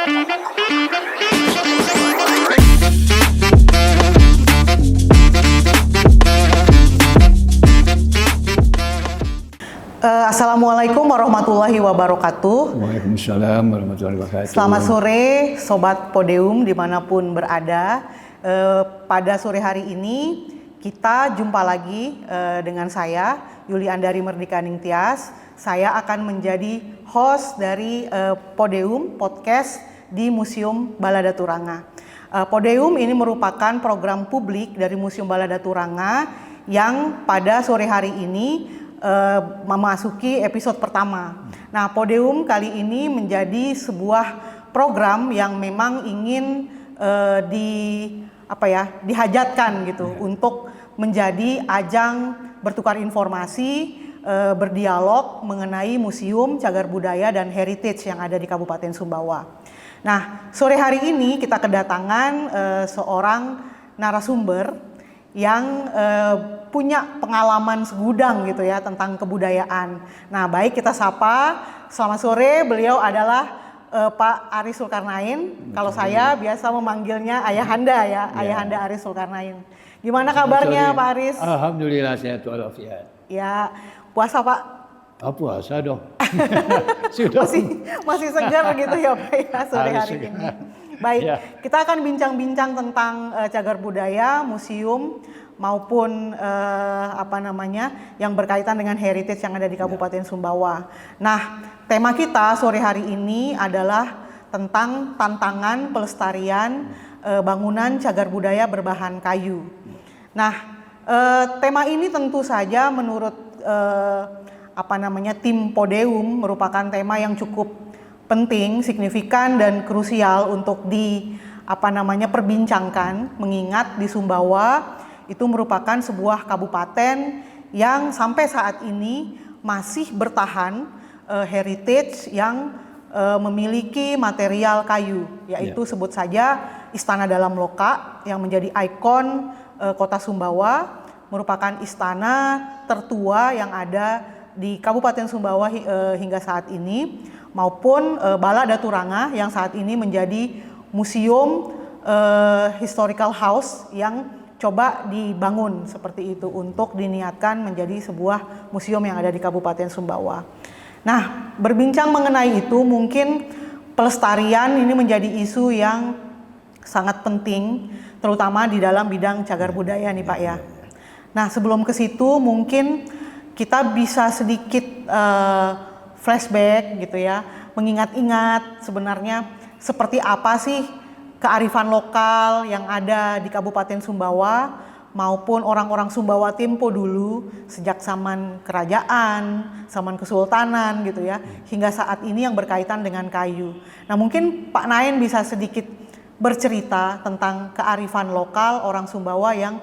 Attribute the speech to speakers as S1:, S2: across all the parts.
S1: Assalamualaikum warahmatullahi wabarakatuh.
S2: Waalaikumsalam warahmatullahi wabarakatuh.
S1: Selamat sore Sobat Podium dimanapun berada. Pada sore hari ini kita jumpa lagi dengan saya Yuli Andari Merdeka Ningtyas. Saya akan menjadi host dari Podium Podcast di Museum Balada Turanga. Podium ini merupakan program publik dari Museum Balada Turanga yang pada sore hari ini memasuki episode pertama. Nah, Podium kali ini menjadi sebuah program yang memang ingin dihajatkan gitu untuk menjadi ajang bertukar informasi, berdialog mengenai museum, cagar budaya dan heritage yang ada di Kabupaten Sumbawa. Nah, sore hari ini kita kedatangan seorang narasumber yang punya pengalaman segudang gitu ya tentang kebudayaan. Nah, baik kita sapa. Selamat sore, beliau adalah Pak Aris Zulkarnain. Kalau saya biasa memanggilnya Ayahanda ya, Ayahanda Aris Zulkarnain. Gimana kabarnya Pak Aris?
S2: Alhamdulillah sehat walafiat.
S1: Ya, puasa Pak?
S2: Puasa dong.
S1: Sudah. masih segar gitu ya Pak ya sore hari ini. Baik, kita akan bincang-bincang tentang cagar budaya, museum maupun yang berkaitan dengan heritage yang ada di Kabupaten Sumbawa. Nah, tema kita sore hari ini adalah tentang tantangan pelestarian bangunan cagar budaya berbahan kayu. Nah, tema ini tentu saja menurut tim Podium merupakan tema yang cukup penting, signifikan dan krusial untuk perbincangkan, mengingat di Sumbawa itu merupakan sebuah kabupaten yang sampai saat ini masih bertahan heritage yang memiliki material kayu, yaitu sebut saja Istana Dalam Loka yang menjadi ikon kota Sumbawa, merupakan istana tertua yang ada di Kabupaten Sumbawa hingga saat ini, maupun Balada Turanga yang saat ini menjadi museum historical house yang coba dibangun seperti itu untuk diniatkan menjadi sebuah museum yang ada di Kabupaten Sumbawa. Nah, berbincang mengenai itu mungkin pelestarian ini menjadi isu yang sangat penting terutama di dalam bidang cagar budaya nih Pak ya. Nah, sebelum ke situ mungkin kita bisa sedikit flashback gitu ya, mengingat-ingat sebenarnya seperti apa sih kearifan lokal yang ada di Kabupaten Sumbawa maupun orang-orang Sumbawa Tempo dulu sejak zaman kerajaan, zaman kesultanan gitu ya, hingga saat ini yang berkaitan dengan kayu. Nah, mungkin Pak Nain bisa sedikit bercerita tentang kearifan lokal orang Sumbawa yang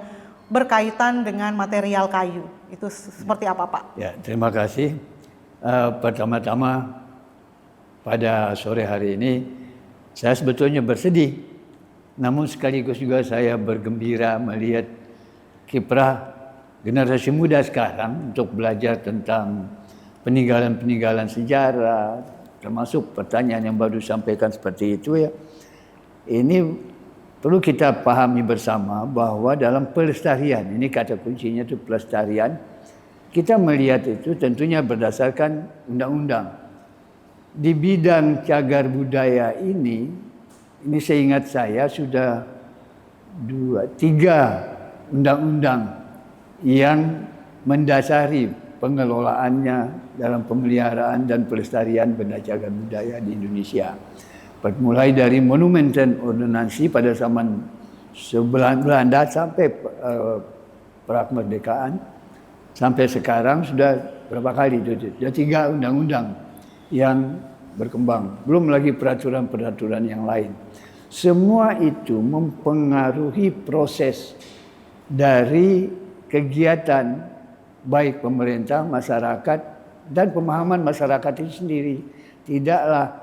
S1: berkaitan dengan material kayu. Itu seperti apa Pak?
S2: Ya, terima kasih. Pertama-tama pada sore hari ini saya sebetulnya bersedih, namun sekaligus juga saya bergembira melihat kiprah generasi muda sekarang untuk belajar tentang peninggalan-peninggalan sejarah, termasuk pertanyaan yang baru disampaikan seperti itu ya. Ini perlu kita pahami bersama bahwa dalam pelestarian, ini kata kuncinya itu pelestarian, kita melihat itu tentunya berdasarkan undang-undang. Di bidang cagar budaya ini seingat saya sudah 3 undang-undang yang mendasari pengelolaannya dalam pemeliharaan dan pelestarian benda cagar budaya di Indonesia. Mulai dari monumen dan ordonansi pada zaman sebelum Belanda sampai pra kemerdekaan. Sampai sekarang sudah berapa kali itu? Sudah 3 undang-undang yang berkembang. Belum lagi peraturan-peraturan yang lain. Semua itu mempengaruhi proses dari kegiatan baik pemerintah, masyarakat, dan pemahaman masyarakat itu sendiri. Tidaklah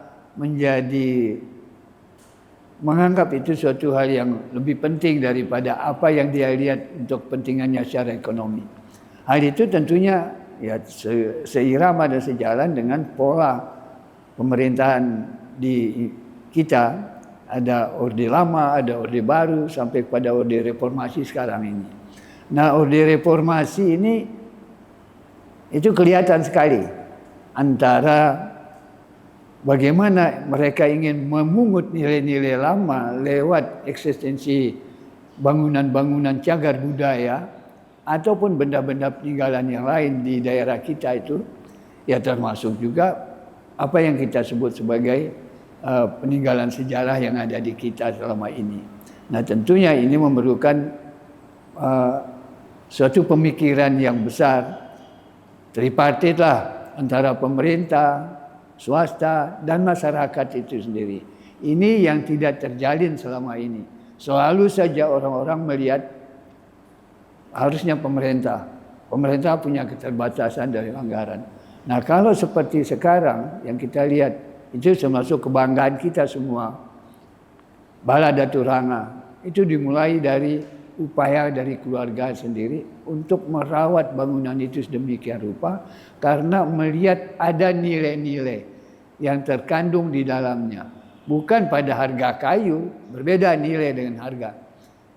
S2: menganggap itu suatu hal yang lebih penting daripada apa yang dia lihat untuk kepentingannya secara ekonomi. Hal itu tentunya ya seirama dan sejalan dengan pola pemerintahan di kita, ada orde lama, ada orde baru, sampai pada orde reformasi sekarang ini. Nah, orde reformasi ini itu kelihatan sekali antara bagaimana mereka ingin memungut nilai-nilai lama lewat eksistensi bangunan-bangunan cagar budaya ataupun benda-benda peninggalan yang lain di daerah kita itu, ya termasuk juga apa yang kita sebut sebagai peninggalan sejarah yang ada di kita selama ini. Nah, tentunya ini memerlukan suatu pemikiran yang besar, tripartit lah, antara pemerintah, swasta, dan masyarakat itu sendiri. Ini yang tidak terjalin selama ini. Selalu saja orang-orang melihat harusnya pemerintah punya keterbatasan dari anggaran. Nah, kalau seperti sekarang yang kita lihat, itu termasuk kebanggaan kita semua. Bala Daturanga itu dimulai dari upaya dari keluarga sendiri untuk merawat bangunan itu sedemikian rupa karena melihat ada nilai-nilai yang terkandung di dalamnya. Bukan pada harga kayu, berbeda nilai dengan harga.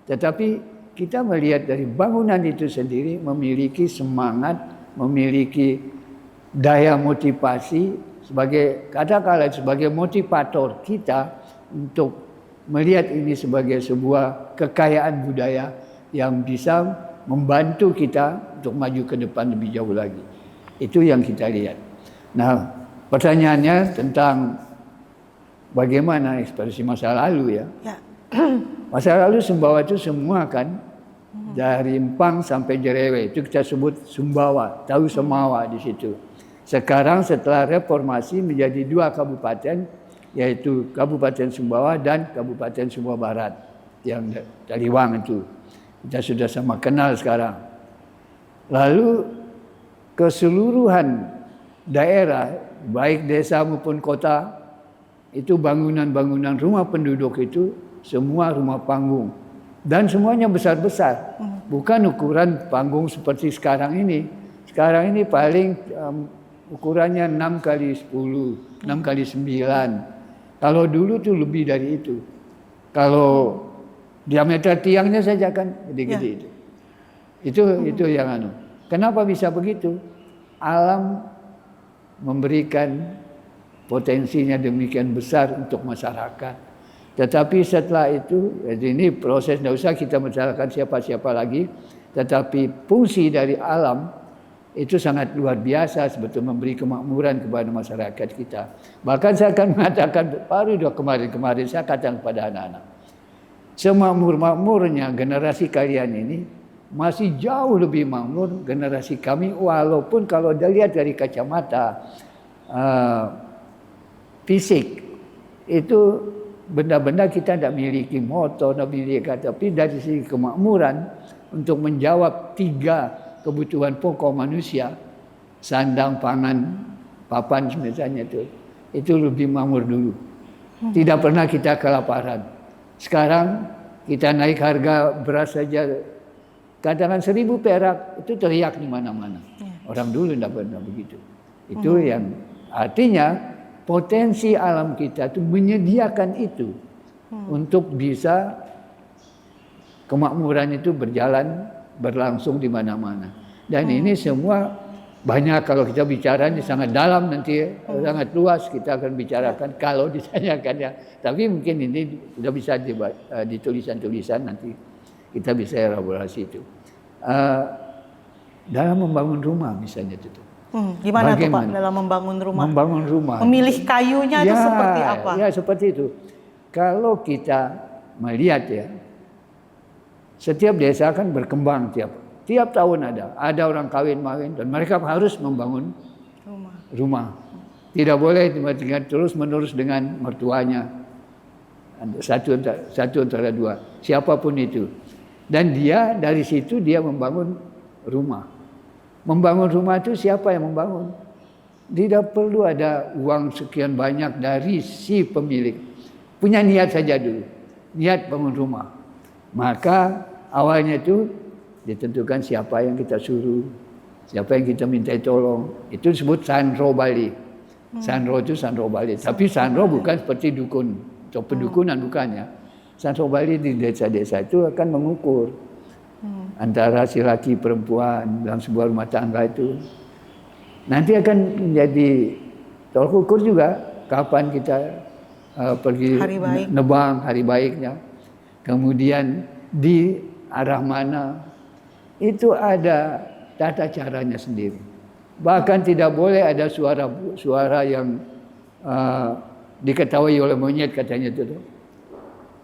S2: Tetapi kita melihat dari bangunan itu sendiri memiliki semangat, memiliki daya motivasi sebagai motivator kita untuk melihat ini sebagai sebuah kekayaan budaya yang bisa membantu kita untuk maju ke depan lebih jauh lagi. Itu yang kita lihat. Nah, pertanyaannya tentang bagaimana ekspresi masa lalu ya. Masa lalu Sumbawa itu semua kan dari Empang sampai Jerewe itu kita sebut Sumbawa, tahu Semawa di situ. Sekarang setelah reformasi menjadi 2 kabupaten, yaitu Kabupaten Sumbawa dan Kabupaten Sumbawa Barat yang Taliwang itu. Kita sudah sama kenal sekarang. Lalu keseluruhan daerah, baik desa maupun kota, itu bangunan-bangunan rumah penduduk itu semua rumah panggung. Dan semuanya besar-besar. Bukan ukuran panggung seperti sekarang ini. Sekarang ini paling ukurannya 6 kali 10, 6 kali 9. Kalau dulu tuh lebih dari itu. Kalau diameter tiangnya saja kan gede-gede itu. Itu yang Kenapa bisa begitu? Alam memberikan potensinya demikian besar untuk masyarakat. Tetapi setelah itu, jadi ini proses, tidak usah kita mensalahkan siapa-siapa lagi. Tetapi fungsi dari alam itu sangat luar biasa sebetulnya memberi kemakmuran kepada masyarakat kita. Bahkan saya akan mengatakan, baru kemarin saya katakan kepada anak-anak, semakmur-makmurnya generasi kalian ini masih jauh lebih makmur generasi kami, walaupun kalau dilihat dari kacamata fisik itu benda-benda kita tidak memiliki motor, tidak memiliki, tapi dari segi kemakmuran untuk menjawab 3 kebutuhan pokok manusia, sandang, pangan, papan misalnya itu lebih makmur dulu. Tidak pernah kita kelaparan. Sekarang kita naik harga beras saja, katakan 1.000 perak itu teriak di mana-mana. Orang dulu tidak pernah begitu. Itu yang artinya potensi alam kita itu menyediakan itu untuk bisa kemakmuran itu berlangsung di mana-mana. Dan ini semua banyak kalau kita bicara ini sangat dalam nanti, sangat luas kita akan bicarakan kalau ditanyakan ya. Tapi mungkin ini sudah bisa di tulisan-tulisan nanti kita bisa elaborasi itu. Dalam membangun rumah misalnya itu.
S1: Gimana tuh Pak dalam membangun rumah?
S2: Membangun rumah.
S1: Memilih kayunya itu seperti apa?
S2: Ya seperti itu. Kalau kita melihat ya, setiap desa kan berkembang tiap tahun ada orang kawin-mawin dan mereka harus membangun rumah. Tidak boleh tinggal terus-menerus dengan mertuanya. Satu antara dua, siapapun itu. Dan dia dari situ dia membangun rumah. Membangun rumah itu siapa yang membangun? Tidak perlu ada uang sekian banyak dari si pemilik. Punya niat saja dulu. Niat bangun rumah. Maka awalnya itu ditentukan siapa yang kita suruh, siapa yang kita minta tolong. Itu disebut sanro Bali. Sanro itu sanro Bali. Tapi sanro bukan seperti dukun atau pendukunan bukannya. Santo Bali di desa-desa itu akan mengukur antara si laki perempuan dalam sebuah rumah tangga itu. Nanti akan menjadi tolak ukur juga kapan kita pergi
S1: Hari baik.
S2: nebang hari baiknya. Kemudian di arah mana itu ada tata caranya sendiri. Bahkan tidak boleh ada suara yang diketahui oleh monyet katanya itu.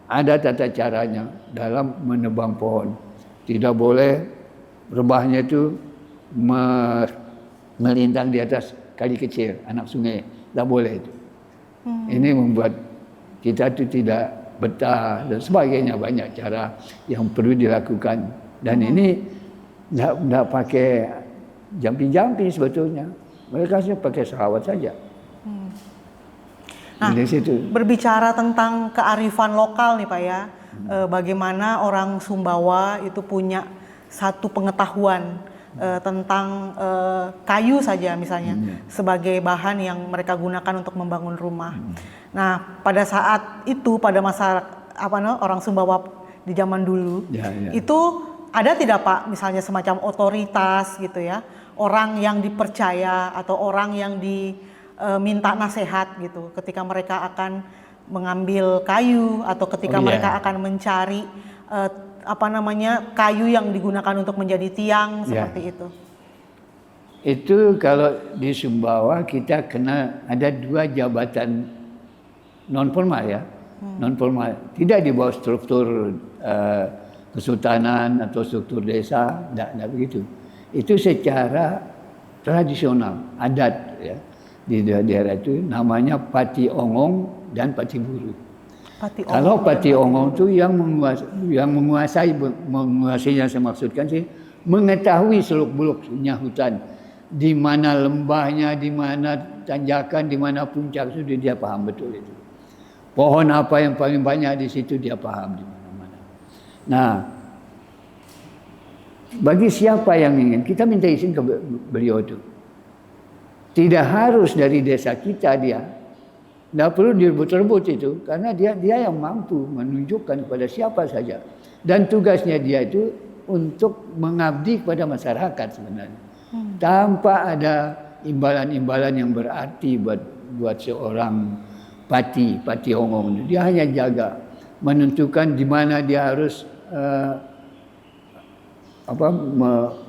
S2: Ada tata caranya dalam menebang pohon. Tidak boleh rebahnya itu melintang di atas kali kecil, anak sungai. Tidak boleh itu. Ini membuat kita itu tidak betah dan sebagainya, banyak cara yang perlu dilakukan. Dan ini tidak pakai jampi-jampi sebetulnya. Mereka sih pakai selawat saja.
S1: Nah,
S2: di situ.
S1: Berbicara tentang kearifan lokal nih Pak ya, bagaimana orang Sumbawa itu punya satu pengetahuan tentang kayu saja misalnya sebagai bahan yang mereka gunakan untuk membangun rumah. Nah, pada saat itu, pada masa orang Sumbawa di zaman dulu, itu ada tidak Pak misalnya semacam otoritas gitu ya, orang yang dipercaya atau orang yang minta nasihat gitu ketika mereka akan mengambil kayu atau ketika mereka akan mencari kayu yang digunakan untuk menjadi tiang seperti itu.
S2: Itu kalau di Sumbawa kita kena ada 2 jabatan non formal ya, non formal, tidak di bawah struktur kesultanan atau struktur desa, tidak begitu. Itu secara tradisional adat ya. Di daerah itu namanya Pati Ongong dan Pati Buru. Kalau Pati Ongong itu yang menguasainya saya maksudkan sih mengetahui seluk-beluknya hutan, di mana lembahnya, di mana tanjakan, di mana puncak itu dia paham betul itu. Pohon apa yang paling banyak di situ dia paham di mana-mana. Nah, bagi siapa yang ingin, kita minta izin ke beliau itu. Tidak harus dari desa kita dia. Tidak perlu direbut-rebut itu. Karena dia yang mampu menunjukkan kepada siapa saja. Dan tugasnya dia itu untuk mengabdi kepada masyarakat sebenarnya. Tanpa ada imbalan-imbalan yang berarti buat seorang Pati Ongong. Dia hanya jaga. Menentukan di mana dia harus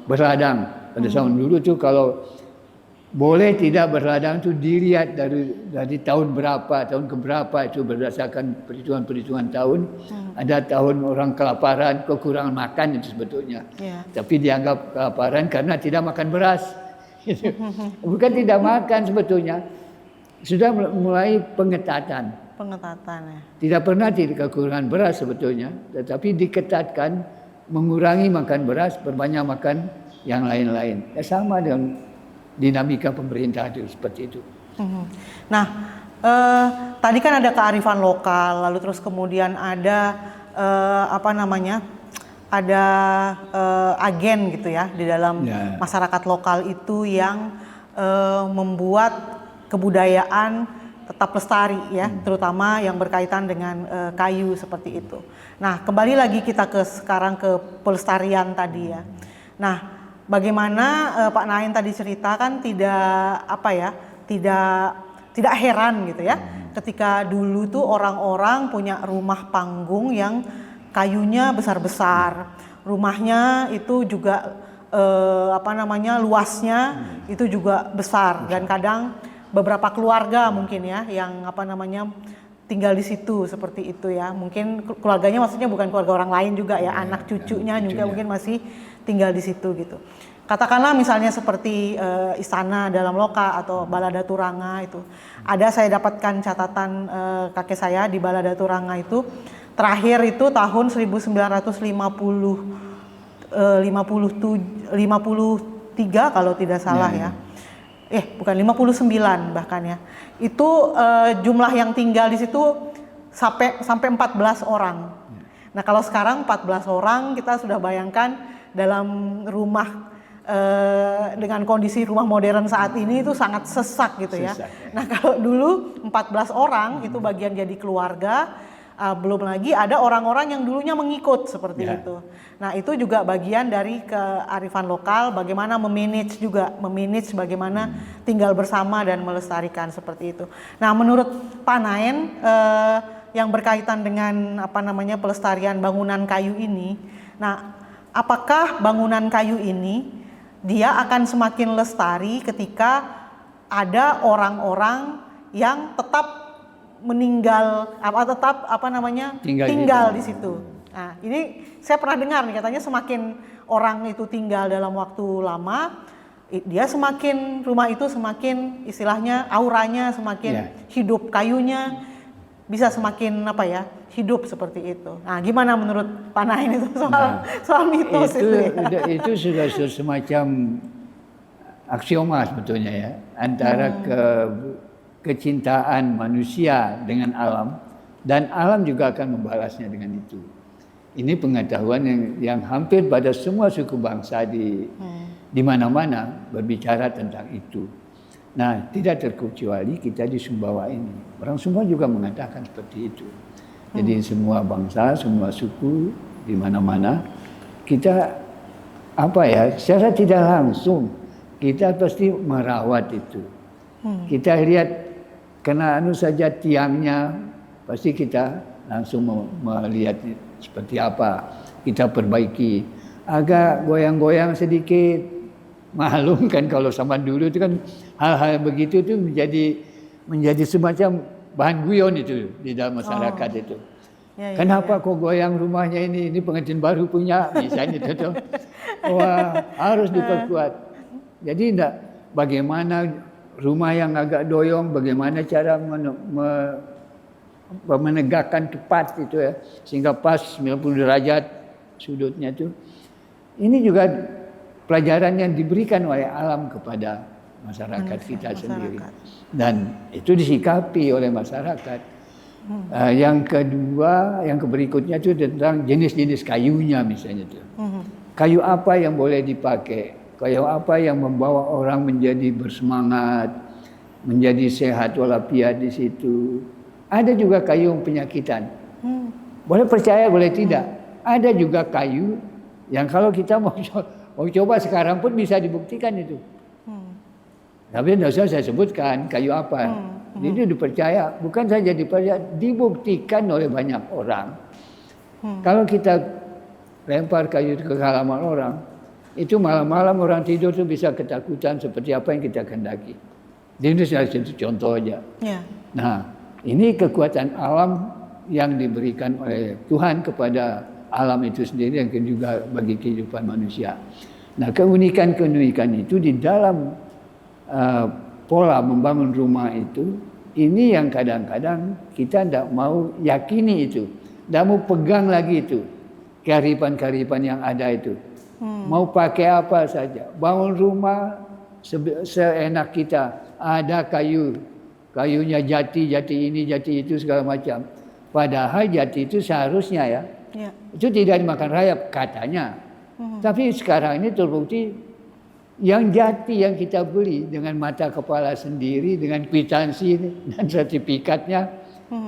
S2: berladang. Pada zaman dulu tuh kalau boleh tidak berladang itu dilihat dari tahun berapa, tahun keberapa itu berdasarkan perhitungan tahun. Ada tahun orang kelaparan, kekurangan makan itu sebetulnya. Tapi dianggap kelaparan karena tidak makan beras. Bukan tidak makan sebetulnya. Sudah mulai pengetatan.
S1: Ya.
S2: Tidak pernah tidak kekurangan beras sebetulnya, tetapi diketatkan, mengurangi makan beras, perbanyak makan yang lain-lain. Ya sama dengan dinamika pemerintah itu seperti itu.
S1: Nah, tadi kan ada kearifan lokal, lalu terus kemudian ada ada agen gitu ya di dalam masyarakat lokal itu yang membuat kebudayaan tetap lestari ya, terutama yang berkaitan dengan kayu seperti itu. Nah, kembali lagi kita sekarang ke pelestarian tadi ya. Nah, bagaimana Pak Nain tadi ceritakan tidak heran gitu ya, ketika dulu tuh orang-orang punya rumah panggung yang kayunya besar-besar, rumahnya itu juga luasnya itu juga besar dan kadang beberapa keluarga mungkin ya yang tinggal di situ seperti itu ya. Mungkin keluarganya maksudnya bukan keluarga orang lain juga ya, anak cucunya juga mungkin masih tinggal di situ gitu. Katakanlah misalnya seperti istana dalam loka atau Balada Turanga itu. Ada saya dapatkan catatan kakek saya di Balada Turanga itu terakhir itu tahun 1953 kalau tidak salah ya. Bukan 59 bahkan ya. Itu jumlah yang tinggal di situ sampai 14 orang. Nah, kalau sekarang 14 orang kita sudah bayangkan dalam rumah dengan kondisi rumah modern saat ini itu sangat sesak gitu ya.
S2: Sesak, ya.
S1: Nah kalau dulu 14 orang itu bagian jadi keluarga, belum lagi ada orang-orang yang dulunya mengikut seperti
S2: Ya.
S1: itu. Nah itu juga bagian dari kearifan lokal, bagaimana memanage bagaimana tinggal bersama dan melestarikan seperti itu. Nah menurut Pak Naen yang berkaitan dengan pelestarian bangunan kayu ini, nah apakah bangunan kayu ini dia akan semakin lestari ketika ada orang-orang yang tetap tinggal di situ. Nah, ini saya pernah dengar nih katanya semakin orang itu tinggal dalam waktu lama, rumah itu semakin istilahnya auranya semakin hidup, kayunya bisa semakin hidup seperti itu. Nah, gimana menurut Pak Naen itu soal mitos itu ya?
S2: Itu sudah semacam aksioma sebetulnya ya, antara kecintaan manusia dengan alam, dan alam juga akan membalasnya dengan itu. Ini pengetahuan yang hampir pada semua suku bangsa di mana-mana berbicara tentang itu. Nah, tidak terkecuali kita di Sumbawa ini. Orang semua juga mengatakan seperti itu. Jadi semua bangsa, semua suku di mana-mana kita secara tidak langsung kita pasti merawat itu. Kita lihat kena saja tiangnya, pasti kita langsung melihat seperti apa. Kita perbaiki. Agak goyang-goyang sedikit. Maklum kan kalau sama dulu itu kan hal-hal begitu itu menjadi semacam bahan guyon itu di dalam masyarakat itu. Kenapa kok goyang rumahnya ini pengantin baru punya misalnya itu. Wah, harus diperkuat. Jadi bagaimana rumah yang agak doyong, bagaimana cara menegakkan tepat itu ya, sehingga pas 90 derajat sudutnya itu. Ini juga pelajaran yang diberikan oleh alam kepada masyarakat kita sendiri, dan itu disikapi oleh masyarakat. Yang kedua, yang berikutnya itu tentang jenis-jenis kayunya misalnya itu. Kayu apa yang boleh dipakai, kayu apa yang membawa orang menjadi bersemangat, menjadi sehat walafiat di situ. Ada juga kayu penyakitan. Boleh percaya, boleh tidak. Ada juga kayu yang kalau kita mau coba sekarang pun bisa dibuktikan itu. Tapi tidak usah saya sebutkan kayu apa. Jadi dipercaya, bukan saja dipercaya, dibuktikan oleh banyak orang. Kalau kita lempar kayu ke halaman orang, itu malam-malam orang tidur itu bisa ketakutan seperti apa yang kita kehendaki. Ini satu contoh aja. Nah, ini kekuatan alam yang diberikan oleh Tuhan kepada alam itu sendiri, yang juga bagi kehidupan manusia. Nah, keunikan-keunikan itu di dalam pola membangun rumah itu, ini yang kadang-kadang kita tidak mau yakini itu, tidak mau pegang lagi itu, kearifan-kearifan yang ada itu. Mau pakai apa saja, bangun rumah seenak kita, ada kayunya jati ini, jati itu segala macam. Padahal jati itu seharusnya itu tidak dimakan rayap katanya. Tapi sekarang ini terbukti yang jati yang kita beli dengan mata kepala sendiri, dengan kwitansi dan sertifikatnya,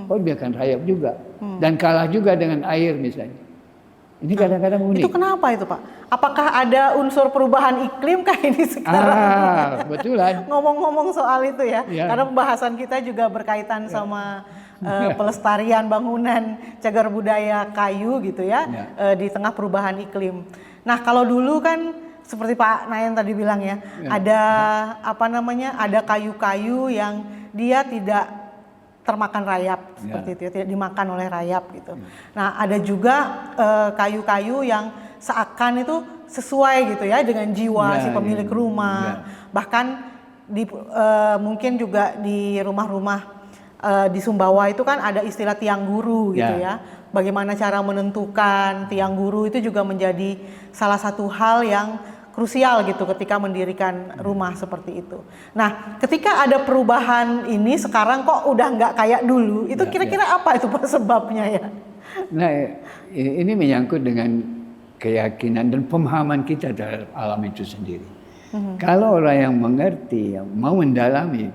S2: biarkan rayap juga. Dan kalah juga dengan air misalnya. Ini kadang-kadang unik.
S1: Itu kenapa itu Pak? Apakah ada unsur perubahan iklim kah ini sekarang?
S2: Betulan.
S1: Ngomong-ngomong soal itu ya, karena pembahasan kita juga berkaitan sama pelestarian bangunan cagar budaya kayu gitu ya, di tengah perubahan iklim. Nah kalau dulu kan seperti Pak Naen tadi bilang ya, ada ada kayu-kayu yang dia tidak termakan rayap seperti itu, tidak dimakan oleh rayap gitu. Nah ada juga kayu-kayu yang seakan itu sesuai gitu ya dengan jiwa si pemilik rumah. Bahkan mungkin juga di rumah-rumah di Sumbawa itu kan ada istilah tiang guru gitu ya. Bagaimana cara menentukan tiang guru itu juga menjadi salah satu hal yang krusial gitu ketika mendirikan rumah seperti itu. Nah, ketika ada perubahan ini sekarang kok udah nggak kayak dulu, itu kira-kira apa itu sebabnya ya?
S2: Nah, ini menyangkut dengan keyakinan dan pemahaman kita terhadap alam itu sendiri. Kalau orang yang mengerti, yang mau mendalami,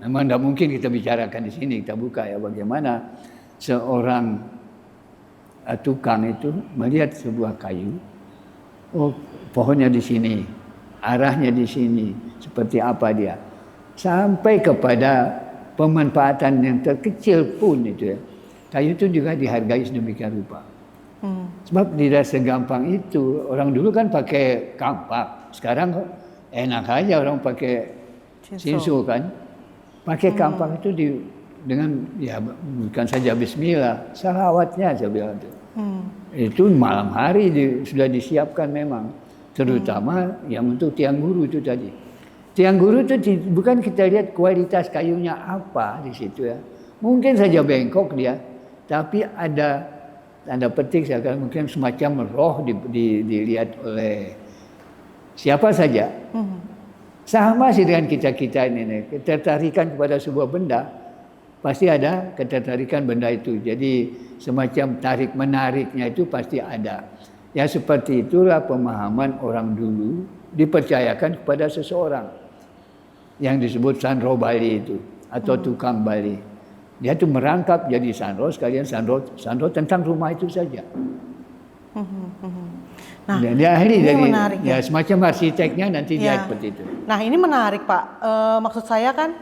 S2: memang tidak mungkin kita bicarakan di sini, kita buka ya bagaimana seorang tukang itu melihat sebuah kayu, oh pohonnya di sini, arahnya di sini, seperti apa dia, sampai kepada pemanfaatan yang terkecil pun itu ya. Kayu itu juga dihargai sedemikian rupa. Sebab tidak segampang itu. Orang dulu kan pakai kampak, sekarang enak aja orang pakai sinsu kan. Pakai kampak itu dengan ya bukan saja bismillah, salawatnya saya bilang itu. Itu malam hari sudah disiapkan memang, terutama yang untuk tiang guru itu tadi. Tiang guru itu bukan kita lihat kualitas kayunya apa di situ ya. Mungkin saja bengkok dia, tapi ada tanda petik seakan mungkin semacam roh dilihat oleh siapa saja. Sama sih dengan kita ini, ketertarikan kepada sebuah benda, pasti ada ketertarikan benda itu. Jadi semacam tarik menariknya itu pasti ada. Ya seperti itulah pemahaman orang dulu dipercayakan kepada seseorang yang disebut sanro Bali itu atau tukang Bali. Dia tuh merangkap jadi sanro, sekalian sanro tentang rumah itu saja. Nah, dia ahli dari menarik, ya semacam arsiteknya nanti dia seperti itu.
S1: Nah ini menarik Pak. Maksud saya kan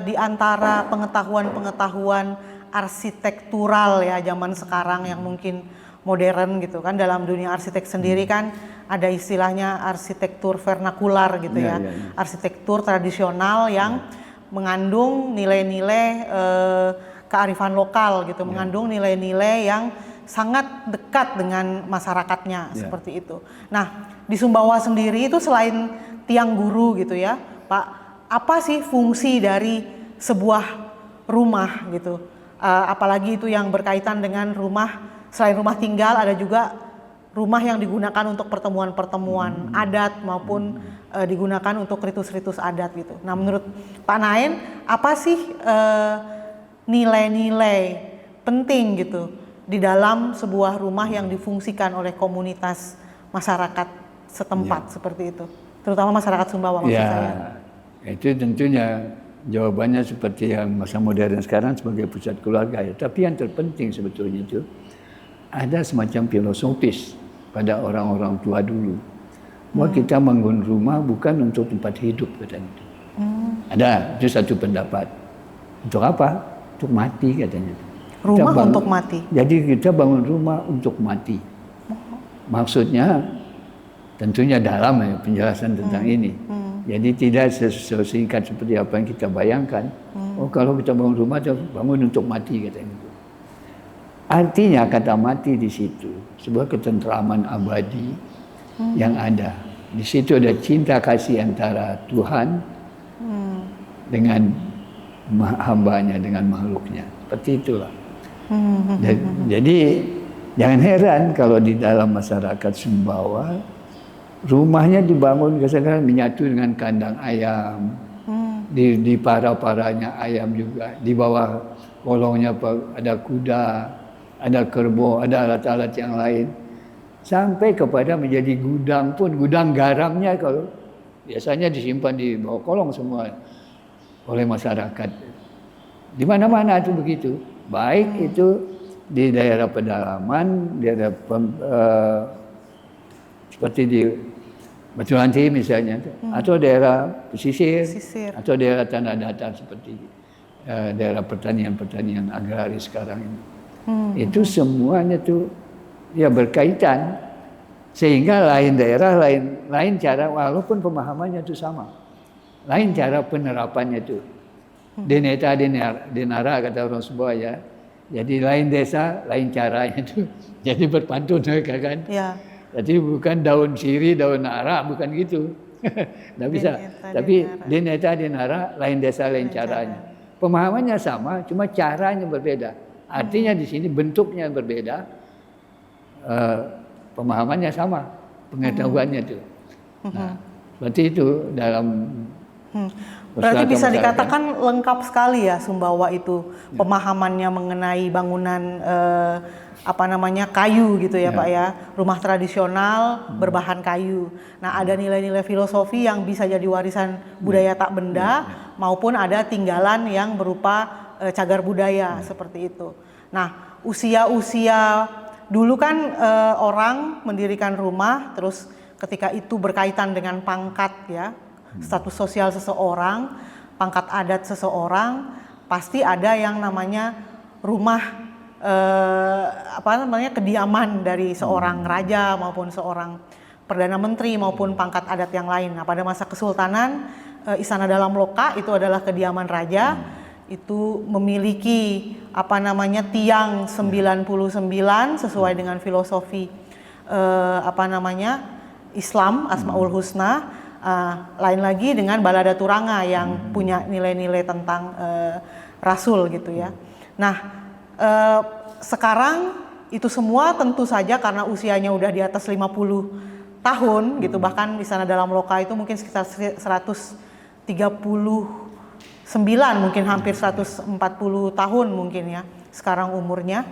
S1: di antara pengetahuan arsitektural ya zaman sekarang yang mungkin modern gitu kan, dalam dunia arsitek sendiri kan ada istilahnya arsitektur vernakular gitu ya. Arsitektur tradisional yang mengandung nilai-nilai kearifan lokal gitu, mengandung nilai-nilai yang sangat dekat dengan masyarakatnya seperti itu. Nah di Sumbawa sendiri itu selain tiang guru gitu ya Pak, apa sih fungsi dari sebuah rumah gitu? Apalagi itu yang berkaitan dengan rumah, selain rumah tinggal ada juga rumah yang digunakan untuk pertemuan-pertemuan adat maupun digunakan untuk ritus-ritus adat gitu. Nah menurut Pak Naen apa sih nilai-nilai penting gitu di dalam sebuah rumah yang difungsikan oleh komunitas masyarakat setempat seperti itu, terutama masyarakat Sumbawa maksud saya.
S2: Itu tentunya jawabannya seperti yang masa modern sekarang sebagai pusat keluarga ya. Tapi yang terpenting sebetulnya itu ada semacam filosofis pada orang-orang tua dulu. Bahwa kita bangun rumah bukan untuk tempat hidup katanya. Ada itu satu pendapat. Untuk apa? Untuk mati katanya.
S1: Rumah untuk mati. Jadi
S2: kita bangun rumah untuk mati. Maksudnya tentunya dalam ya penjelasan tentang ini. Jadi tidak sesingkat seperti apa yang kita bayangkan. Oh kalau kita bangun rumah, bangun untuk mati katanya. Artinya kata mati di situ sebuah ketentraman abadi yang ada. Di situ ada cinta kasih antara Tuhan dengan hambanya, dengan makhluknya. Seperti itulah. Jadi jangan heran kalau di dalam masyarakat Sumbawa rumahnya dibangun kadang-kadang menyatu dengan kandang ayam, di para-paranya ayam juga, di bawah kolongnya ada kuda, ada kerbau, ada alat-alat yang lain, sampai kepada menjadi gudang pun, gudang garamnya kalau biasanya disimpan di bawah kolong semua oleh masyarakat. Di mana-mana itu begitu. Baik itu di daerah pedalaman, di daerah seperti di Batulanti misalnya, atau daerah pesisir, atau daerah tanah datar seperti daerah pertanian agraris sekarang ini. Itu semuanya tuh ya berkaitan, sehingga lain daerah lain cara, walaupun pemahamannya itu sama, lain cara penerapannya itu. Deneta denara kata orang Sumbawa ya. Jadi lain desa, lain caranya itu. Jadi berpantun mereka kan. Ya. Jadi bukan daun siri, daun nara, bukan gitu. Nggak bisa. Tapi deneta denara, lain desa, lain caranya. Pemahamannya sama, cuma caranya berbeda. Artinya di sini bentuknya berbeda, pemahamannya sama, pengetahuannya itu. Nah, seperti itu dalam
S1: Berarti
S2: Strata
S1: bisa
S2: masyarakat.
S1: dikatakan lengkap sekali ya Sumbawa itu pemahamannya mengenai bangunan kayu gitu ya Pak ya, rumah tradisional berbahan kayu. Nah ada nilai-nilai filosofi yang bisa jadi warisan budaya tak benda maupun ada tinggalan yang berupa cagar budaya seperti itu. Nah usia-usia dulu kan orang mendirikan rumah terus ketika itu berkaitan dengan pangkat ya, status sosial seseorang, pangkat adat seseorang, pasti ada yang namanya rumah kediaman dari seorang raja maupun seorang perdana menteri maupun pangkat adat yang lain. Nah, pada masa Kesultanan Istana Dalam Loka itu adalah kediaman raja. Itu memiliki tiang 99 sesuai dengan filosofi Islam Asmaul Husna. Lain lagi dengan Balada Turanga yang punya nilai-nilai tentang Rasul gitu ya. Nah sekarang itu semua tentu saja karena usianya udah di atas 50 tahun gitu, bahkan di sana Dalam Loka itu mungkin sekitar 139 mungkin hampir 140 tahun mungkin ya sekarang umurnya.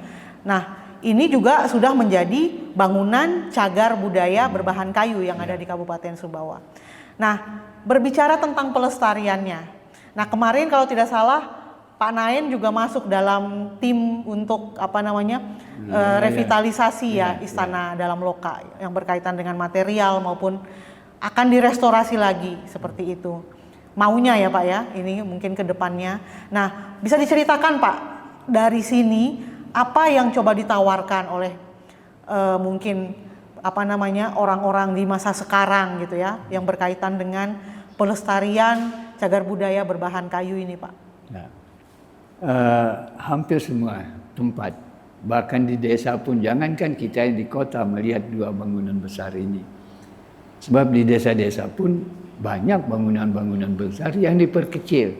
S1: Nah ini juga sudah menjadi bangunan cagar budaya berbahan kayu yang ada di Kabupaten Sumbawa. Nah berbicara tentang pelestariannya, nah kemarin kalau tidak salah Pak Naen juga masuk dalam tim untuk revitalisasi Istana Dalam Loka yang berkaitan dengan material maupun akan direstorasi lagi seperti itu. Maunya ya Pak ya, ini mungkin ke depannya. Nah, bisa diceritakan Pak dari sini apa yang coba ditawarkan oleh orang-orang di masa sekarang gitu ya, yang berkaitan dengan pelestarian cagar budaya berbahan kayu ini Pak.
S2: Nah, hampir semua tempat, bahkan di desa pun, jangankan kita yang di kota melihat dua bangunan besar ini. Sebab di desa-desa pun banyak bangunan-bangunan besar yang diperkecil.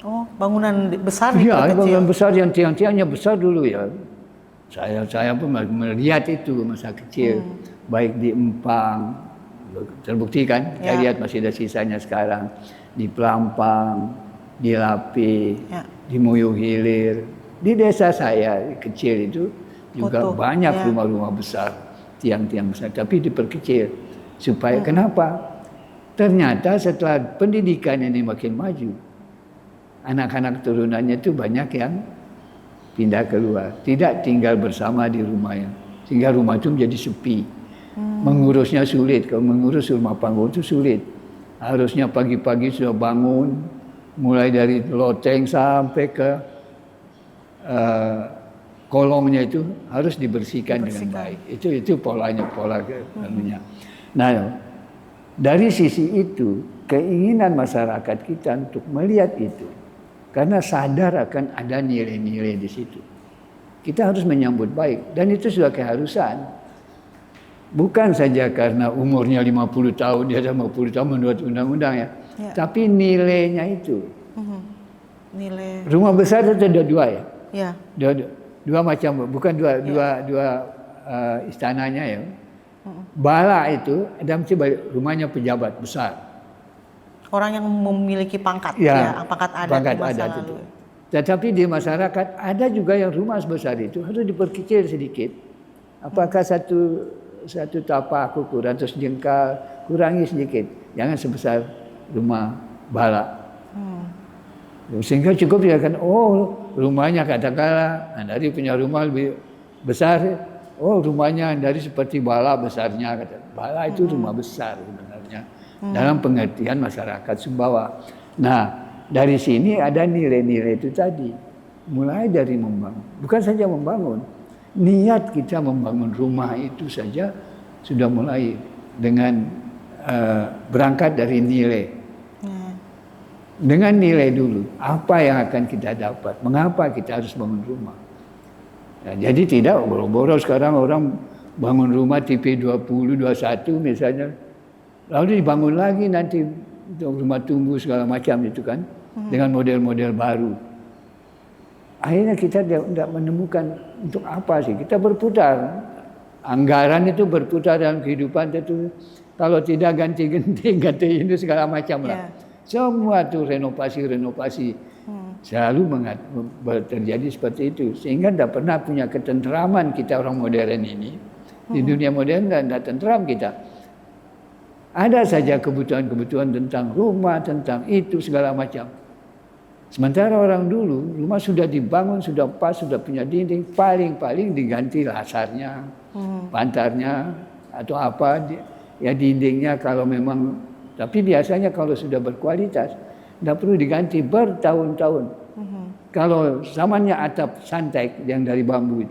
S1: Oh, bangunan besar diperkecil?
S2: Iya, bangunan besar yang tiang-tiangnya besar dulu ya. Saya pun melihat itu masa kecil, baik di Empang, terbukti kan, saya lihat masih ada sisanya sekarang, di Pelampang, di Lapi, di Muyuh Hilir, di desa saya kecil itu juga banyak rumah-rumah besar, tiang-tiang besar, tapi diperkecil supaya kenapa? Ternyata setelah pendidikan ini makin maju, anak-anak turunannya itu banyak yang pindah keluar, tidak tinggal bersama di rumahnya, sehingga rumah itu menjadi sepi. Mengurusnya sulit, kalau mengurus rumah panggung itu sulit. Harusnya pagi-pagi sudah bangun, mulai dari loteng sampai ke kolongnya itu harus dibersihkan dengan baik. Itu polanya. Nah, dari sisi itu keinginan masyarakat kita untuk melihat itu, karena sadar akan ada nilai-nilai di situ. Kita harus menyambut baik dan itu sudah keharusan. Bukan saja karena umurnya 50 tahun, dia sudah 50 tahun menurut undang-undang ya. Tapi nilainya itu.
S1: Nilai.
S2: Rumah besar itu ada dua ya.
S1: Ya.
S2: Dua macam, bukan dua istananya ya. Bala itu ada rumahnya pejabat besar.
S1: Orang yang memiliki pangkat pangkat adat di masa lalu.
S2: Itu. Tetapi di masyarakat ada juga yang rumah sebesar itu harus diperkecil sedikit. Apakah satu tapak ukuran terus jengkal, kurangi sedikit. Jangan sebesar rumah bala. Sehingga cukup dia kan, rumahnya katakanlah Andari punya rumah lebih besar, rumahnya Andari seperti bala besarnya, kata. Bala itu rumah besar sebenarnya dalam pengertian masyarakat Sumbawa. Nah, dari sini ada nilai-nilai itu tadi, mulai dari membangun, bukan saja membangun, niat kita membangun rumah itu saja sudah mulai dengan berangkat dari nilai. Dengan nilai dulu, apa yang akan kita dapat, mengapa kita harus bangun rumah. Jadi tidak boro-boro sekarang orang bangun rumah tipe 20, 21 misalnya, lalu dibangun lagi nanti rumah tunggu segala macam itu kan, dengan model-model baru. Akhirnya kita tidak menemukan untuk apa sih, kita berputar. Anggaran itu berputar dalam kehidupan itu, kalau tidak ganti ini segala macam lah. Semua tuh renovasi selalu terjadi seperti itu, sehingga tidak pernah punya ketentraman kita orang modern ini. Di dunia modern tidak tentram kita. Ada saja kebutuhan-kebutuhan tentang rumah, tentang itu segala macam. Sementara orang dulu rumah sudah dibangun, sudah pas, sudah punya dinding, paling diganti lasarnya, pantarnya atau apa ya dindingnya kalau memang. Tapi biasanya kalau sudah berkualitas tidak perlu diganti bertahun-tahun. Kalau zamannya atap santai yang dari bambu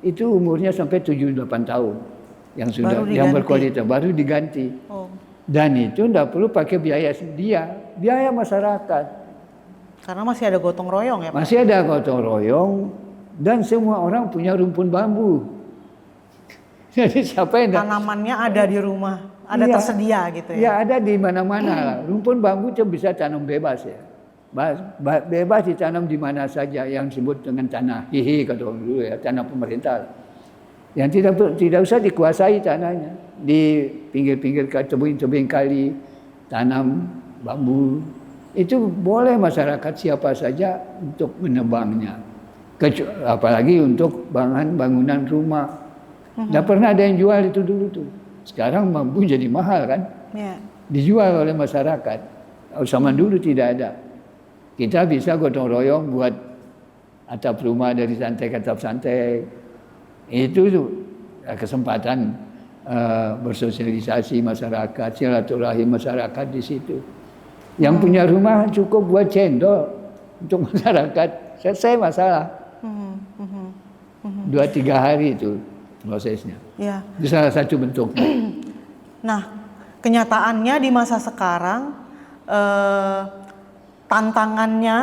S2: itu umurnya sampai 7-8 tahun. Yang sudah yang berkualitas baru diganti. Dan itu tidak perlu pakai biaya masyarakat.
S1: Karena masih ada gotong royong ya Pak?
S2: Masih ada gotong royong dan semua orang punya rumpun bambu. Jadi siapa yang
S1: tanamannya ada di rumah, ada tersedia gitu ya?
S2: Ya ada di mana-mana. Rumpun bambu itu bisa tanam bebas ya. Bebas ditanam di mana saja yang disebut dengan tanah hihi kata orang dulu ya, tanah pemerintah. Yang tidak usah dikuasai tanahnya. Di pinggir-pinggir tebing-tebing kali tanam bambu. Itu boleh masyarakat siapa saja untuk menebangnya. Apalagi untuk bangunan rumah. Tidak pernah ada yang jual itu dulu tuh. Sekarang bambu jadi mahal kan? Ya. Dijual oleh masyarakat. Zaman dulu tidak ada. Kita bisa gotong royong buat atap rumah dari santai ke atap santai. Itu tuh kesempatan bersosialisasi masyarakat, silaturahim masyarakat di situ. Yang punya rumah cukup buat cendol untuk masyarakat. Selesai masalah. 2-3 hari itu prosesnya. Ya. Itu salah satu bentuknya.
S1: Nah, kenyataannya di masa sekarang tantangannya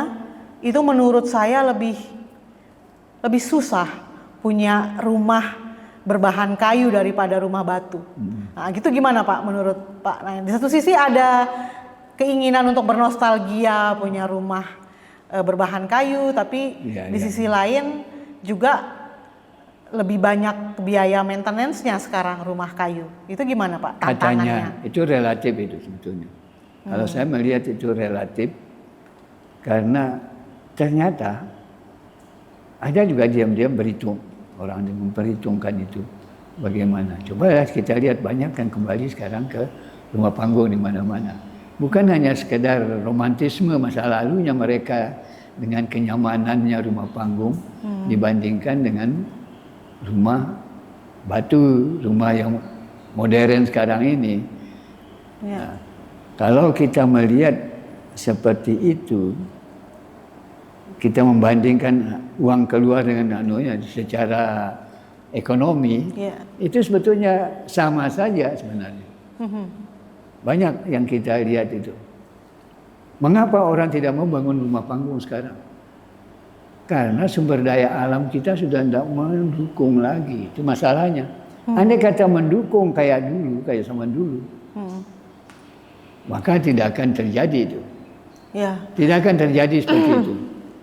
S1: itu menurut saya lebih susah punya rumah berbahan kayu daripada rumah batu. Nah, gitu gimana Pak menurut Pak? Nah, di satu sisi ada keinginan untuk bernostalgia punya rumah berbahan kayu, tapi di sisi lain juga lebih banyak biaya maintenance-nya sekarang rumah kayu. Itu gimana Pak tantangannya?
S2: Katanya itu relatif itu sebetulnya. Kalau saya melihat itu relatif karena ternyata ada juga diam-diam berhitung. Orang yang memperhitungkan itu bagaimana. Coba kita lihat banyak yang kembali sekarang ke rumah panggung di mana-mana. Bukan hanya sekedar romantisme masa lalunya mereka dengan kenyamanannya rumah panggung dibandingkan dengan rumah batu, rumah yang modern sekarang ini. Ya. Nah, kalau kita melihat seperti itu, kita membandingkan uang keluar dengan anunya secara ekonomi, itu sebetulnya sama saja sebenarnya. Banyak yang kita lihat itu. Mengapa orang tidak mau bangun rumah panggung sekarang? Karena sumber daya alam kita sudah tidak mendukung lagi. Itu masalahnya. Andai kata mendukung kayak zaman dulu, maka tidak akan terjadi itu. Ya. Tidak akan terjadi seperti itu.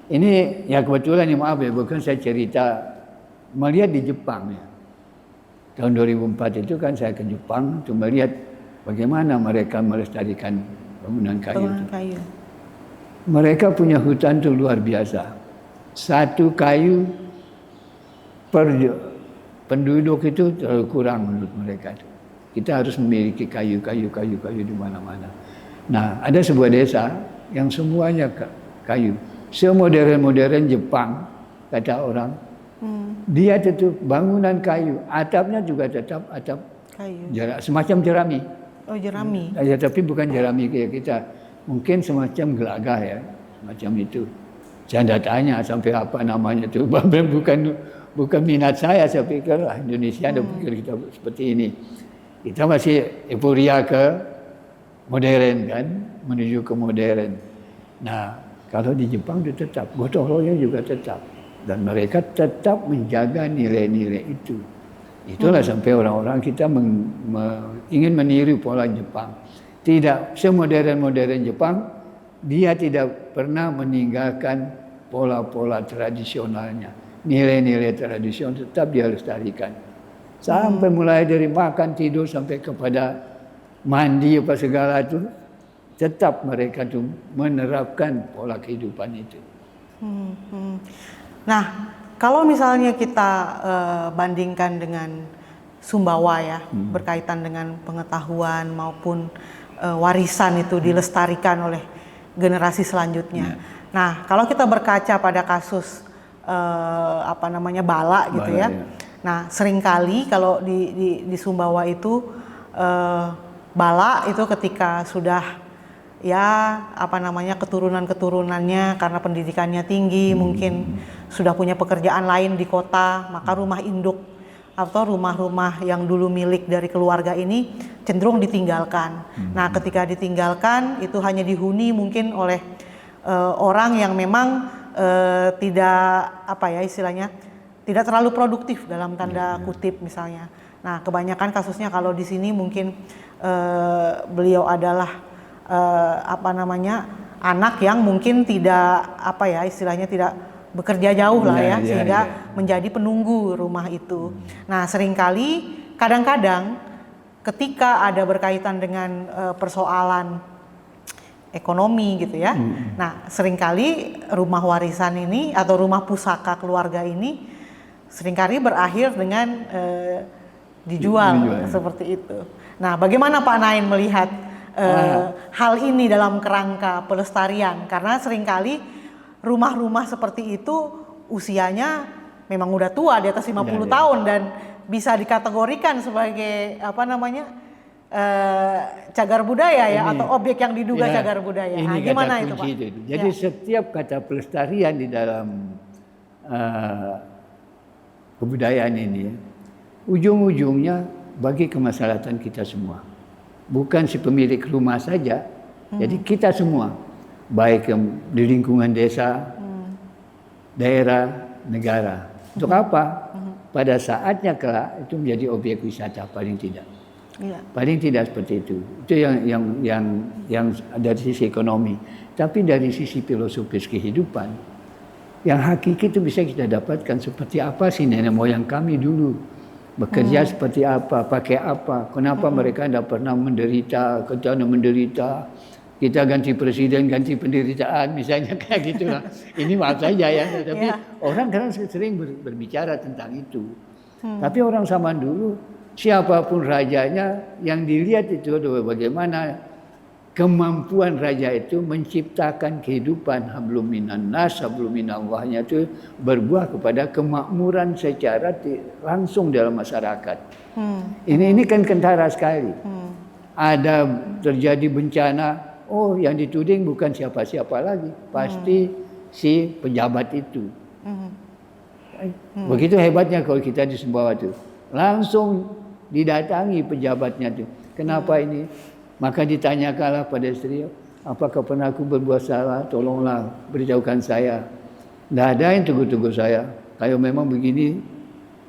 S2: Ini ya kebetulan, maaf ya, bukan saya cerita melihat di Jepang ya. Tahun 2004 itu kan saya ke Jepang untuk melihat bagaimana mereka melestarikan bangunan kayu. Mereka punya hutan itu luar biasa. 1 kayu per penduduk itu terlalu kurang menurut mereka. Kita harus memiliki kayu di mana-mana. Nah, ada sebuah desa yang semuanya kayu. Semodern Jepang, kata orang. Dia tetap bangunan kayu, atapnya juga tetap atap kayu. Semacam jerami.
S1: Oh, jerami.
S2: Ya, tapi bukan jerami kayak kita. Mungkin semacam gelagah ya, semacam itu. Saya tidak tanya sampai apa namanya itu. Bukan minat saya pikir Indonesia ada pikir kita seperti ini. Kita masih euforia ke modern kan, menuju ke modern. Nah, kalau di Jepang itu tetap, gotong royong juga tetap. Dan mereka tetap menjaga nilai-nilai itu. Itulah sampai orang-orang kita ingin meniru pola Jepang. Tidak semodern Jepang, dia tidak pernah meninggalkan pola-pola tradisionalnya. Nilai-nilai tradisional tetap dia lestarikan. Sampai mulai dari makan, tidur, sampai kepada mandi apa segala itu. tetap mereka tuh menerapkan pola kehidupan itu.
S1: Nah, kalau misalnya kita bandingkan dengan Sumbawa ya, berkaitan dengan pengetahuan maupun warisan itu dilestarikan oleh generasi selanjutnya. Nah, kalau kita berkaca pada kasus Bala gitu ya. Nah, seringkali kalau di Sumbawa itu Bala itu ketika sudah keturunan-keturunannya karena pendidikannya tinggi, mungkin sudah punya pekerjaan lain di kota, maka rumah induk atau rumah-rumah yang dulu milik dari keluarga ini cenderung ditinggalkan. Nah, ketika ditinggalkan itu hanya dihuni mungkin oleh orang yang memang tidak terlalu produktif dalam tanda kutip misalnya. Nah, kebanyakan kasusnya kalau di sini mungkin beliau adalah anak yang mungkin tidak tidak bekerja jauh lah ya, sehingga menjadi penunggu rumah itu. Nah, seringkali kadang-kadang ketika ada berkaitan dengan persoalan ekonomi gitu ya. Nah, seringkali rumah warisan ini atau rumah pusaka keluarga ini seringkali berakhir dengan dijual seperti itu. Nah, bagaimana Pak Nain melihat hal ini dalam kerangka pelestarian? Karena seringkali rumah-rumah seperti itu usianya memang udah tua, di atas 50 tahun dan bisa dikategorikan sebagai cagar budaya ya, atau objek yang diduga cagar budaya.
S2: Ini
S1: gimana
S2: kata
S1: itu Pak?
S2: itu. Jadi setiap kata pelestarian di dalam kebudayaan ini ujung-ujungnya bagi kemaslahatan kita semua. Bukan si pemilik rumah saja, jadi kita semua, baik yang di lingkungan desa, daerah, negara. Untuk apa? Pada saatnya kelak itu menjadi objek wisata paling tidak. Paling tidak seperti itu. Itu yang dari sisi ekonomi. Tapi dari sisi filosofis kehidupan, yang hakiki itu bisa kita dapatkan seperti apa sih nenek moyang kami dulu. Bekerja seperti apa, pakai apa, kenapa mereka tidak pernah menderita, kita menderita, kita ganti presiden, ganti penderitaan, misalnya kayak gitulah. Ini maaf saja ya, tapi orang kan sering berbicara tentang itu. Tapi orang zaman dulu, siapapun rajanya, yang dilihat itu adalah bagaimana kemampuan raja itu menciptakan kehidupan hablum minan nas, hablum minallahnya itu berbuah kepada kemakmuran secara langsung dalam masyarakat. Ini kan kentara sekali. Ada terjadi bencana, yang dituding bukan siapa-siapa lagi, pasti si pejabat itu. Begitu hebatnya kalau kita di Sumbawa itu, langsung didatangi pejabatnya itu. Kenapa ini? Maka ditanyakanlah pada istri, apakah pernah aku berbuat salah? Tolonglah beritahukan saya. Tidak ada yang tegur-tegur saya. Kalau memang begini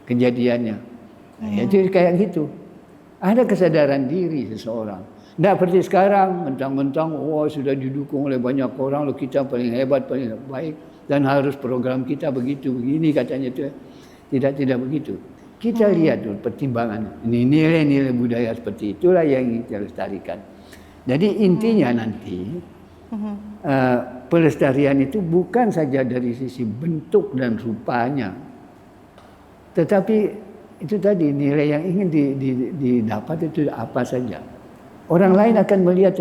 S2: kejadiannya. Jadi kayak gitu. Ada kesadaran diri seseorang. Tidak seperti sekarang, mentang-mentang sudah didukung oleh banyak orang, lalu kita paling hebat, paling baik, dan harus program kita begitu, begini katanya itu. Tidak begitu. Kita lihat dulu pertimbangan. Ini nilai-nilai budaya seperti itulah yang ingin kita lestarikan. Jadi intinya nanti pelestarian itu bukan saja dari sisi bentuk dan rupanya, tetapi itu tadi nilai yang ingin didapat itu apa saja. Orang lain akan melihat,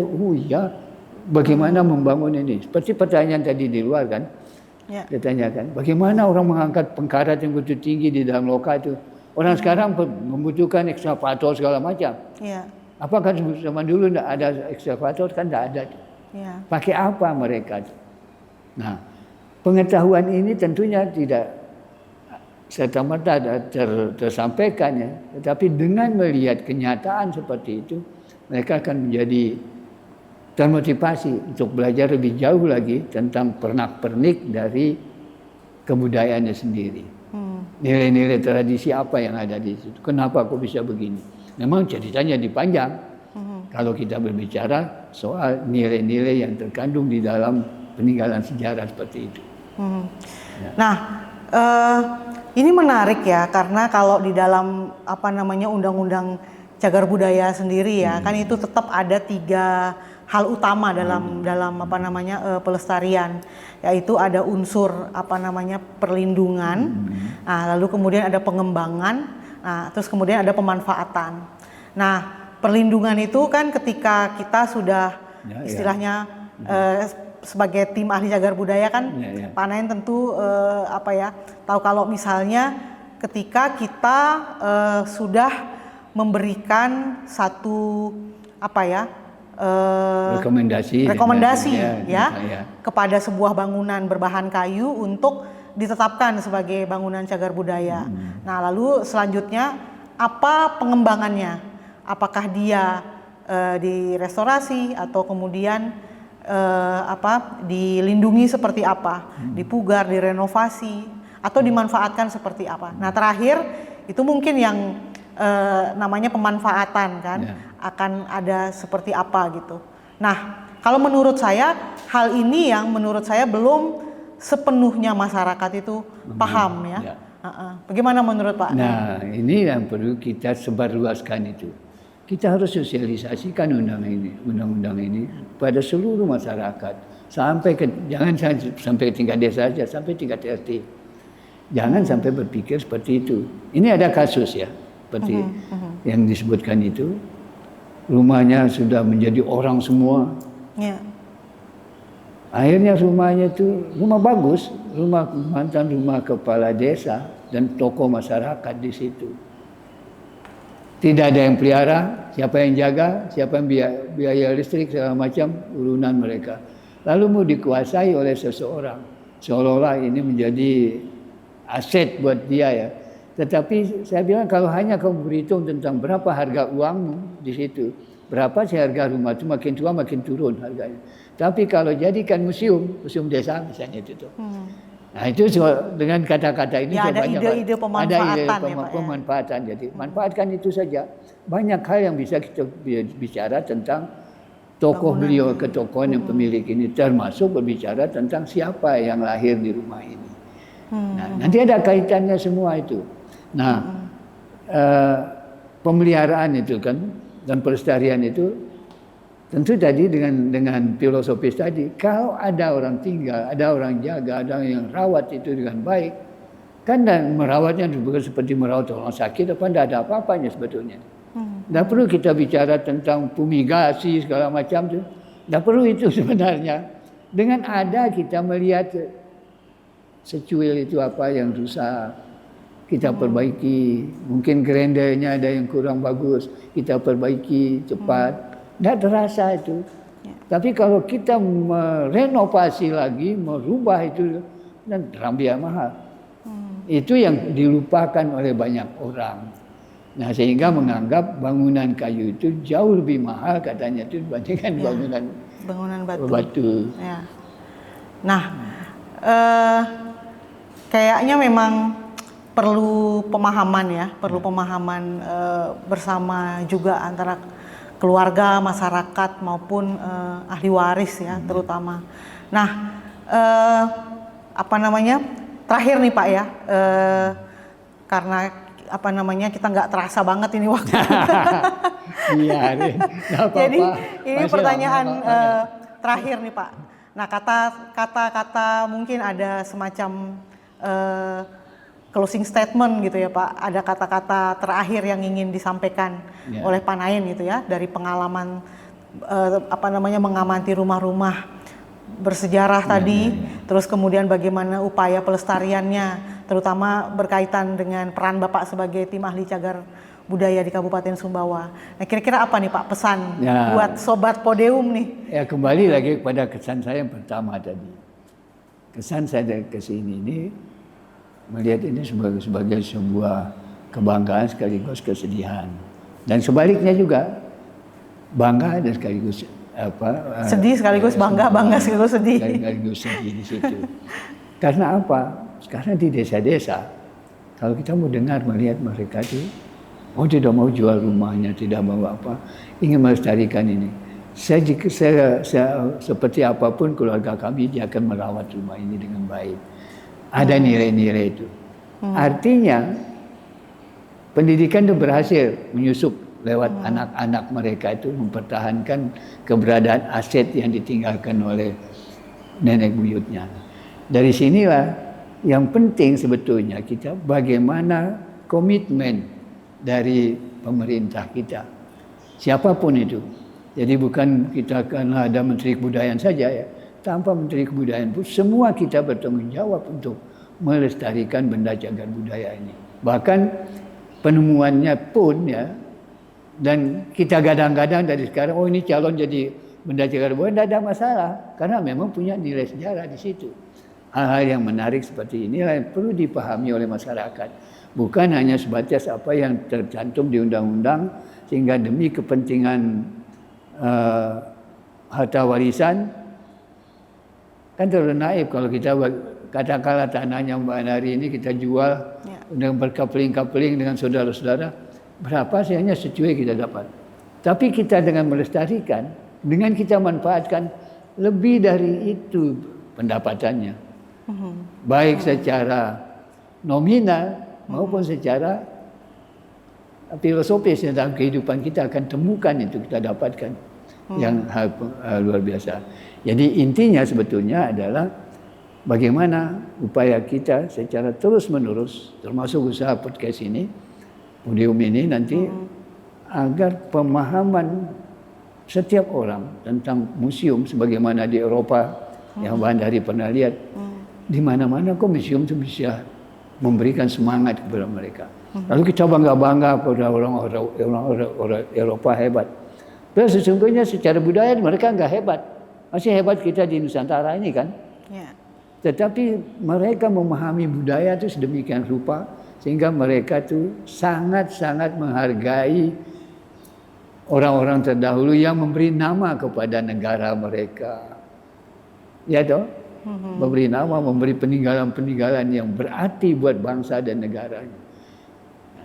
S2: bagaimana membangun ini. Seperti pertanyaan tadi di luar kan, ditanyakan, bagaimana orang mengangkat pengkarat yang begitu tinggi di dalam loka itu. Orang sekarang membutuhkan ekskavator segala macam. Apakah zaman dulu tidak ada ekskavator? Kan tidak ada. Pakai apa mereka? Nah, pengetahuan ini tentunya tidak serta-merta tersampaikan ya. Tetapi dengan melihat kenyataan seperti itu, mereka akan menjadi termotivasi untuk belajar lebih jauh lagi tentang pernak-pernik dari kebudayaannya sendiri. Nilai-nilai tradisi apa yang ada di situ? Kenapa kok bisa begini? Memang ceritanya dipanjang. Kalau kita berbicara soal nilai-nilai yang terkandung di dalam peninggalan sejarah seperti itu.
S1: Nah, ini menarik ya, karena kalau di dalam Undang-Undang Cagar Budaya sendiri ya, kan itu tetap ada 3 hal utama dalam apa namanya pelestarian, yaitu ada unsur apa namanya perlindungan, nah, lalu kemudian ada pengembangan, nah, terus kemudian ada pemanfaatan. Nah, perlindungan itu kan ketika kita sudah istilahnya sebagai tim ahli cagar budaya kan, Pak Nain tentu apa ya tahu kalau misalnya ketika kita sudah memberikan satu apa ya rekomendasi ya kepada sebuah bangunan berbahan kayu untuk ditetapkan sebagai bangunan cagar budaya. Nah, lalu selanjutnya apa pengembangannya? Apakah dia direstorasi atau kemudian dilindungi seperti apa? Dipugar, direnovasi atau dimanfaatkan seperti apa? Nah, terakhir itu mungkin yang namanya pemanfaatan kan, akan ada seperti apa gitu. Nah, kalau menurut saya hal ini yang menurut saya belum sepenuhnya masyarakat itu paham ya. Bagaimana menurut Pak?
S2: Nah, ini yang perlu kita sebarluaskan itu. Kita harus sosialisasikan undang-undang ini pada seluruh masyarakat, jangan sampai tingkat desa saja, sampai tingkat RT. Jangan sampai berpikir seperti itu. Ini ada kasus ya, seperti yang disebutkan itu. Rumahnya sudah menjadi orang semua. Akhirnya rumahnya itu rumah bagus, mantan rumah kepala desa dan tokoh masyarakat di situ. Tidak ada yang pelihara, siapa yang jaga, siapa yang biaya listrik segala macam urunan mereka. Lalu mau dikuasai oleh seseorang, seolah-olah ini menjadi aset buat dia ya. Tetapi saya bilang kalau hanya kamu berhitung tentang berapa harga uangmu di situ, berapa sih harga rumah itu, makin tua makin turun harganya. Tapi kalau jadikan museum desa misalnya itu tuh. Nah itu dengan kata-kata ini
S1: ya, ada ide-ide pemanfaatan,
S2: pemanfaatan. Jadi manfaatkan itu saja. Banyak hal yang bisa kita bicara tentang tokoh beliau, ketokohan yang pemilik ini, termasuk berbicara tentang siapa yang lahir di rumah ini. Nah, nanti ada kaitannya semua itu. Nah, pemeliharaan itu kan dan pelestarian itu tentu tadi dengan filosofis tadi, kalau ada orang tinggal, ada orang jaga, ada yang rawat itu dengan baik, kan dan merawatnya bukan seperti merawat orang sakit, tidak ada apa-apanya sebetulnya. Tidak perlu kita bicara tentang fumigasi segala macam itu, tidak perlu itu sebenarnya. Dengan ada kita melihat secuil itu apa yang rusak, kita perbaiki. Mungkin grendernya ada yang kurang bagus, kita perbaiki cepat. Tidak terasa itu. Tapi kalau kita merenovasi lagi, merubah itu, dan biaya mahal. Itu yang dilupakan oleh banyak orang. Nah, sehingga menganggap bangunan kayu itu jauh lebih mahal katanya itu dibandingkan bangunan batu.
S1: Ya. Nah, kayaknya memang perlu pemahaman ya, pemahaman bersama juga antara keluarga, masyarakat maupun ahli waris ya terutama. Nah, apa namanya? Terakhir nih Pak ya, karena apa namanya kita nggak terasa banget ini waktu.
S2: Iya,
S1: jadi ini pertanyaan terakhir nih Pak. Nah, kata-kata mungkin ada semacam closing statement gitu ya Pak, ada kata-kata terakhir yang ingin disampaikan oleh Pak Nain gitu ya, dari pengalaman mengamati rumah-rumah bersejarah tadi, terus kemudian bagaimana upaya pelestariannya, terutama berkaitan dengan peran Bapak sebagai tim ahli cagar budaya di Kabupaten Sumbawa. Nah, kira-kira apa nih Pak pesan buat Sobat Podium nih?
S2: Ya, kembali lagi kepada kesan saya yang pertama tadi. Kesan saya dari kesini ini melihat ini sebagai sebuah kebanggaan sekaligus kesedihan, dan sebaliknya juga bangga dan sekaligus
S1: sedih sekaligus bangga sekaligus sedih.
S2: Sekaligus sedih di situ. Karena apa? Sekarang di desa-desa, kalau kita mau dengar melihat mereka itu, tidak mau jual rumahnya, tidak mau apa, ingin melestarikan ini. Saya seperti apapun keluarga kami, dia akan merawat rumah ini dengan baik. Ada nilai-nilai itu. Artinya pendidikan itu berhasil menyusup lewat anak-anak mereka itu mempertahankan keberadaan aset yang ditinggalkan oleh nenek buyutnya. Dari sinilah yang penting sebetulnya kita bagaimana komitmen dari pemerintah kita, siapapun itu. Jadi bukan kita karena ada Menteri Kebudayaan saja ya, tanpa Menteri Kebudayaan pun semua kita bertanggung jawab untuk melestarikan benda cagar budaya ini. Bahkan penemuannya pun ya, dan kita gadang-gadang dari sekarang, oh ini calon jadi benda cagar budaya, tidak ada masalah karena memang punya nilai sejarah di situ. Hal-hal yang menarik seperti inilah yang perlu dipahami oleh masyarakat, bukan hanya sebatas apa yang tercantum di undang-undang sehingga demi kepentingan harta warisan kan terlalu naif kalau kita katakanlah tanahnya Mbak Nari ini kita jual dengan berkapeling-kapeling dengan saudara-saudara, berapa sih hanya secuil kita dapat. Tapi kita dengan melestarikan, dengan kita manfaatkan lebih dari itu pendapatannya. Baik secara nominal maupun secara filosofis dalam kehidupan kita akan temukan itu kita dapatkan yang hal luar biasa. Jadi intinya sebetulnya adalah bagaimana upaya kita secara terus-menerus, termasuk usaha podcast ini, podium ini nanti, agar pemahaman setiap orang tentang museum sebagaimana di Eropa yang Mbak Dari pernah lihat, di mana-mana kok museum itu bisa memberikan semangat kepada mereka. Lalu kita bangga-bangga pada orang Eropa hebat. Tapi sesungguhnya secara budaya mereka enggak hebat. Masih hebat kita di Nusantara ini kan. Ya. Tetapi mereka memahami budaya itu sedemikian rupa sehingga mereka itu sangat-sangat menghargai orang-orang terdahulu yang memberi nama kepada negara mereka. Ya toh? Memberi nama, memberi peninggalan-peninggalan yang berarti buat bangsa dan negaranya.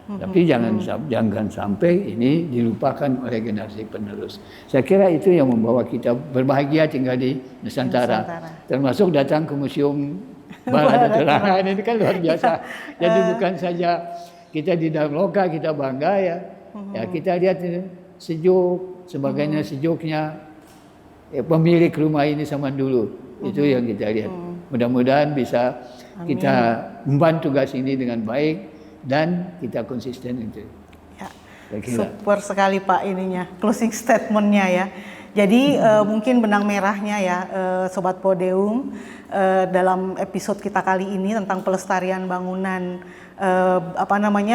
S2: Tapi jangan sampai ini dilupakan oleh generasi penerus. Saya kira itu yang membawa kita berbahagia tinggal di Nusantara. Termasuk datang ke Museum Bala Dateranga ini kan luar biasa. Jadi bukan saja kita di dalam loka kita bangga ya. Ya kita lihat sejuk, sebagainya sejuknya pemilik rumah ini zaman dulu. Itu yang kita lihat. Mudah-mudahan bisa kita membantu tugas ini dengan baik. Dan kita konsisten itu.
S1: Ya, super sekali Pak ininya, closing statementnya ya. Jadi mungkin benang merahnya ya Sobat Podium dalam episode kita kali ini tentang pelestarian bangunan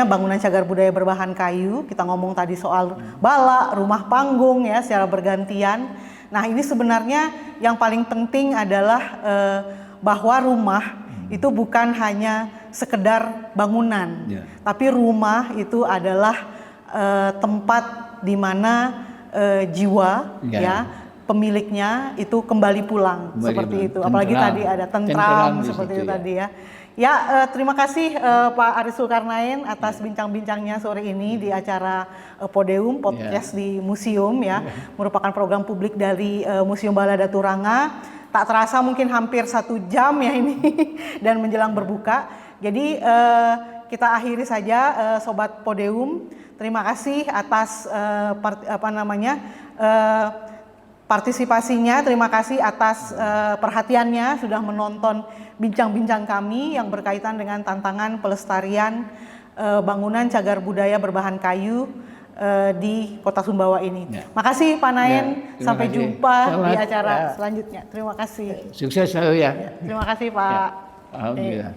S1: bangunan cagar budaya berbahan kayu. Kita ngomong tadi soal bala, rumah panggung ya secara bergantian. Nah ini sebenarnya yang paling penting adalah bahwa rumah itu bukan hanya sekedar bangunan, tapi rumah itu adalah tempat di mana jiwa ya pemiliknya itu kembali pulang seperti itu. Apalagi tadi ada tentram seperti itu ya. Tadi ya. Ya terima kasih Pak Aris Zulkarnain atas bincang-bincangnya sore ini di acara Podium Podcast di Museum ya, merupakan program publik dari Museum Bala Dateranga. Tak terasa mungkin hampir 1 jam ya ini dan menjelang berbuka. Jadi kita akhiri saja Sobat Podium. Terima kasih atas partisipasinya. Terima kasih atas perhatiannya sudah menonton bincang-bincang kami yang berkaitan dengan tantangan pelestarian bangunan cagar budaya berbahan kayu di Kota Sumbawa ini. Makasih Pak Naen, sampai jumpa di acara selanjutnya. Terima kasih.
S2: Sukses selalu ya.
S1: Terima kasih Pak.
S2: Alhamdulillah.